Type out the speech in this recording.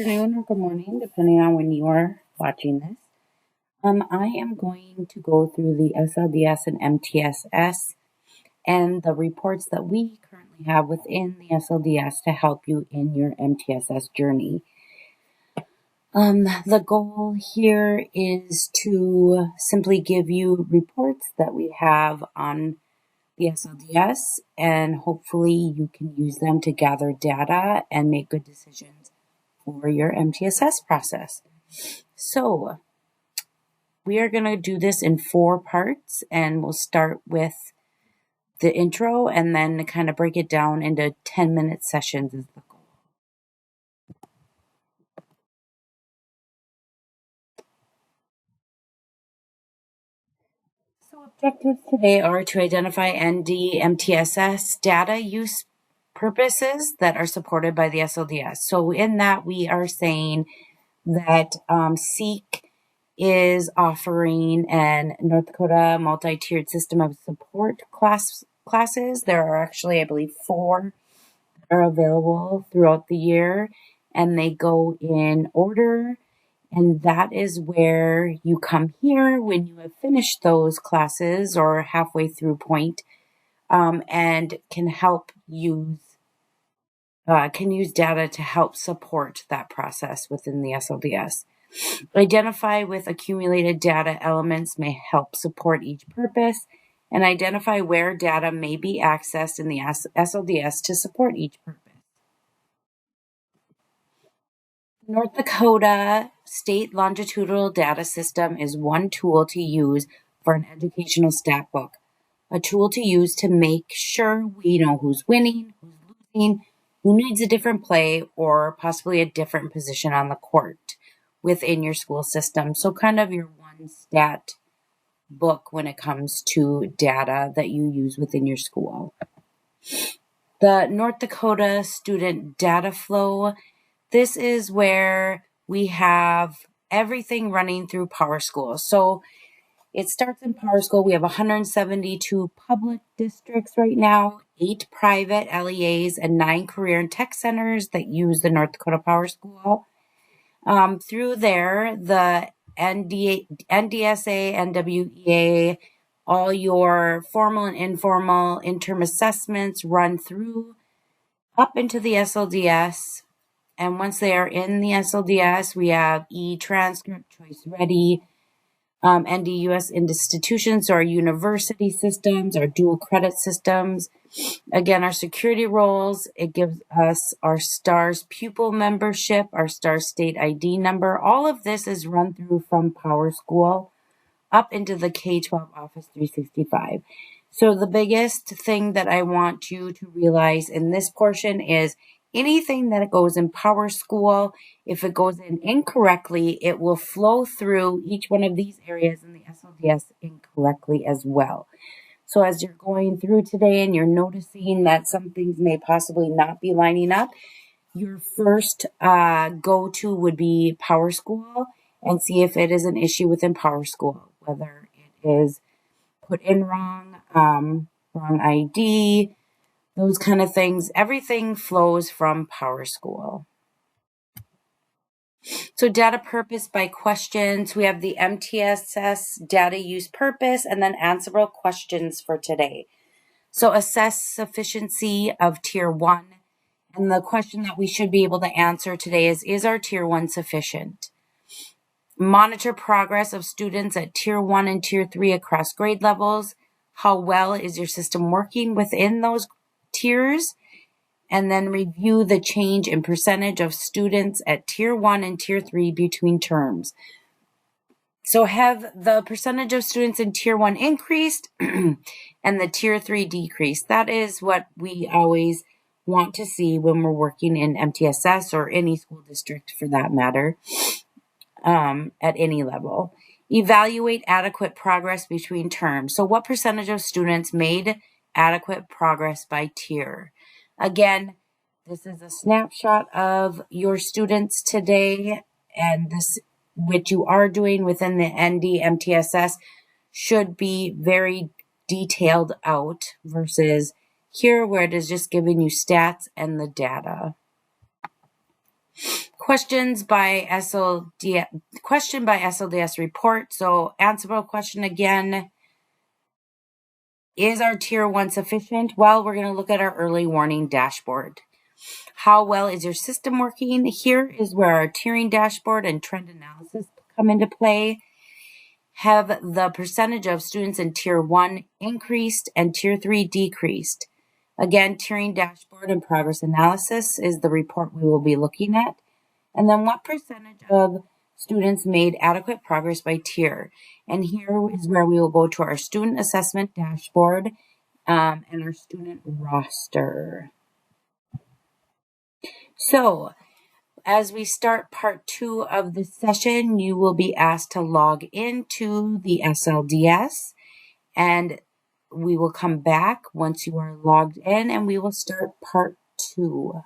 afternoon or good morning, depending on when you are watching this. I am going to go through the SLDS and MTSS and the reports that we currently have within the SLDS to help you in your MTSS journey. The goal here is to simply give you reports that we have on the SLDS, and hopefully you can use them to gather data and make good decisions for your MTSS process. So we are going to do this in 4 parts, and we'll start with the intro and then kind of break it down into 10-minute sessions is the goal. So objectives today are to identify ND MTSS data use purposes that are supported by the SLDS. So in that, we are saying that SEEK is offering an North Dakota multi-tiered system of support classes. There are actually, I believe, 4 that are available throughout the year, and they go in order. And that is where you come here when you have finished those classes or halfway through point, and can use data to help support that process within the SLDS. Identify with accumulated data elements may help support each purpose, and identify where data may be accessed in the SLDS to support each purpose. North Dakota State Longitudinal Data System is one tool to use for an educational stat book, a tool to use to make sure we know who's winning, who's losing, who needs a different play, or possibly a different position on the court within your school system. So kind of your one stat book when it comes to data that you use within your school. The North Dakota Student Data Flow. This is where we have everything running through PowerSchool. So it starts in PowerSchool. We have 172 public districts right now, 8 private LEAs, and 9 career and tech centers that use the North Dakota PowerSchool. Through there, the NDSA, NWEA, all your formal and informal interim assessments run through up into the SLDS. And once they are in the SLDS, we have e-transcript, choice ready, NDUS institutions, so our university systems, our dual credit systems. Again, our security roles, it gives us our STARS pupil membership, our STARS state ID number. All of this is run through from PowerSchool up into the K-12 Office 365. So the biggest thing that I want you to realize in this portion is anything that goes in PowerSchool, if it goes in incorrectly, it will flow through each one of these areas in the SLDS incorrectly as well. So as you're going through today and you're noticing that some things may possibly not be lining up, your first go-to would be PowerSchool and see if it is an issue within PowerSchool, whether it is put in wrong, wrong ID, those kind of things. Everything flows from PowerSchool. So data purpose by questions. We have the MTSS data use purpose and then answerable questions for today. So assess sufficiency of Tier 1. And the question that we should be able to answer today is our Tier 1 sufficient? Monitor progress of students at Tier 1 and Tier 3 across grade levels. How well is your system working within those tiers? And then review the change in percentage of students at Tier 1 and Tier 3 between terms. So have the percentage of students in Tier 1 increased and the Tier 3 decreased. That is what we always want to see when we're working in MTSS or any school district for that matter, at any level. Evaluate adequate progress between terms. So what percentage of students made adequate progress by tier? Again, this is a snapshot of your students today, and this, what you are doing within the ND MTSS, should be very detailed out versus here where it is just giving you stats and the data. Questions by SLDS report. So answerable question again. Is our Tier 1 sufficient? Well, we're going to look at our early warning dashboard. How well is your system working? Here is where our tiering dashboard and trend analysis come into play. Have the percentage of students in Tier 1 increased and Tier 3 decreased? Again, tiering dashboard and progress analysis is the report we will be looking at. And then what percentage of students made adequate progress by tier? And here is where we will go to our student assessment dashboard and our student roster. So as we start part 2 of this session, you will be asked to log into the SLDS, and we will come back once you are logged in and we will start part 2.